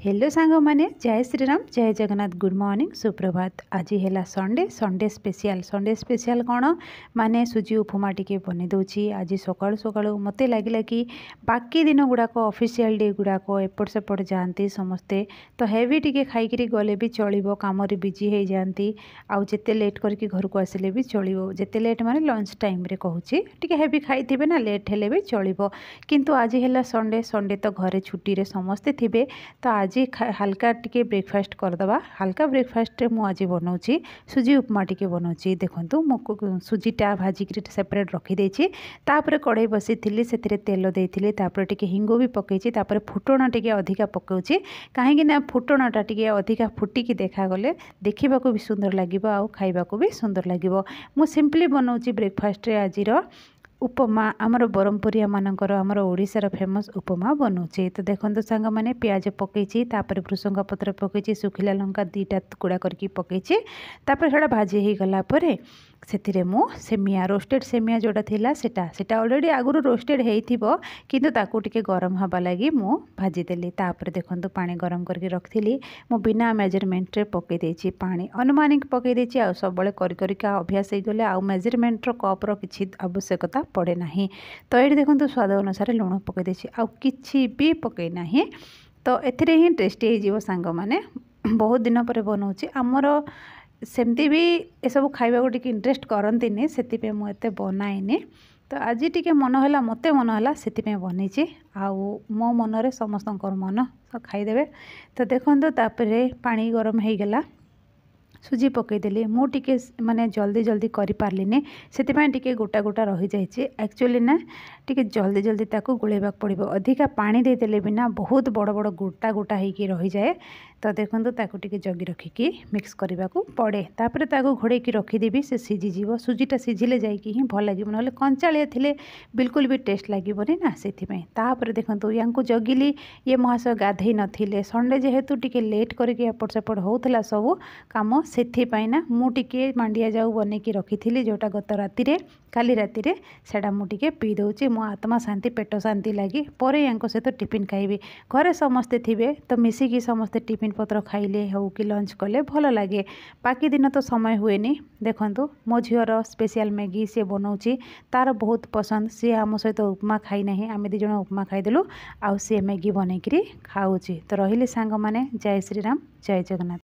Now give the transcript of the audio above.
Hello सांग माने जय श्रीराम जय जगन्नाथ गुड मॉर्निंग सुप्रभात। आज है संडे संडे स्पेशल कौन माने सुजी उपमा टिके बनी दूची। आज सकाळु सकाळु मते लगिला कि बाकी दिन गुड़ाक ऑफिशियल डे गुड़ाक एपट सेपट जाती समस्ते तो हेवी टिके खाइकरी गले भी चलो कम बिजी हो जाती। आउ जिते लेट करके घर को आसिले भी चलो जिते लेट माने लंच टाइम रे कहूची टिके हेवी खाइथिबे ना लेट हेले भी चलिबो। किंतु आज है संडे संडे तो घरे छुट्टी रे समस्ते थिबे तो आज हल्का टिके ब्रेकफास्ट करदबा। हल्का ब्रेकफास्ट मुझे बनाऊँगी सुजी उपमा टिके बनाऊँगी। देखो मु सुजीटा भाजिक सेपरेट रखीदे तापर कड़े बसी थी से तेल देती टिके हिंग भी पकई फुटण टिके अधिका पकाउची कहीं फुटणटा टिके अधिका फुटिकी देखागले देखा भी सुंदर लगे आउ खाइबा भी सुंदर लगे। मु सिंपली बनाऊँगी ब्रेकफास्ट आज उपमा आमर ब्रह्मपुरिया मानकर आमर ओडिशार फेमस उपमा बनौचे। तो देखो सांग मैंने प्याज पकई भृसंगा पत्र पकई सुखिला लंका दीटा टुकड़ा करके पकई से भाजी हो गलापर से मु सेमिया रोस्टेड सेमिया जोड़ा थिला सेटा ऑलरेडी आगुरु रोस्टेड होइथिबो किंतु ताकू टिके गरम हवा लगी मु भाजी देली। तापर देखंतु पानी गरम करके रखथिली मु बिना मेजरमेंट रे पकई देछि पानी अनुमानिक पकई देछि। आ सबले करिका अभ्यास हो गले आ मेजरमेंट रो कप रो किछि आवश्यकता पड़े नाही। तो ये देखंतु स्वाद अनुसार लुण पकई देछि आ किछि भी पकई नाही। तो एथिरे ही टेस्टी हो सांग माने बहुत दिन पर बनाऊँगी आमर सेमती भी ये सब खाइबा को टिके इंटरेस्ट करंतिनी से मुझे बनाइनी। तो आज टिके मन है मत मन है से बनीची आउ मो मनरे समस्त मन खाईदे। तो देखो तापर पानी गरम हो गला सुजी पकईदेली मु टिके माने जल्दी जल्दी करि पारलिनी सेतिपय टिके गोटा गोटा रही जाइए। एक्चुअली ना टिके जल्दी जल्दी ताकू गुलेबा पड़ो अधिका पानी देदेले भी ना बहुत बड़ बड़ गोटा गोटा होगी रही जाए। तो देखो ताकू टिके जगी रखिकी मिक्स करने को पड़े तापर ताकू घोड़े की रखीदेवी से सीझीज सुजीटा सीझिले जाइए ही भल लगे ना कंचालिया थिले बिल्कुल भी टेस्ट लगभग ना से देखो या जगिली ये महाशय गाधे नथिले संडे जेहेतु टिके लेट करके एपट सेपट होता सब कम से ना मु टिके मांडिया जाऊ बनैकी रखी जोटा गत राति काली राति सेटा मु टिके पी दउची मो आत्मा शांति पेट शांति लगी पर या सहित टिफिन खाइबी घरे समस्ते थिबे तो मिसिकी समस्ते टिफिन पत्र खाइले हो कि लंच कले भल लगे। बाकी दिन तो समय हुएनी। देखंतु मो झीर स्पेशल मैगी सी बनाऊँगी तार बहुत पसंद सी आम सहित उपमा खाई ना आम दी जण उपमा खाईदेलु आउ सी मैगी बनैकी खाऊँगी। तो रही सांग माने जय श्रीराम जय जगन्नाथ।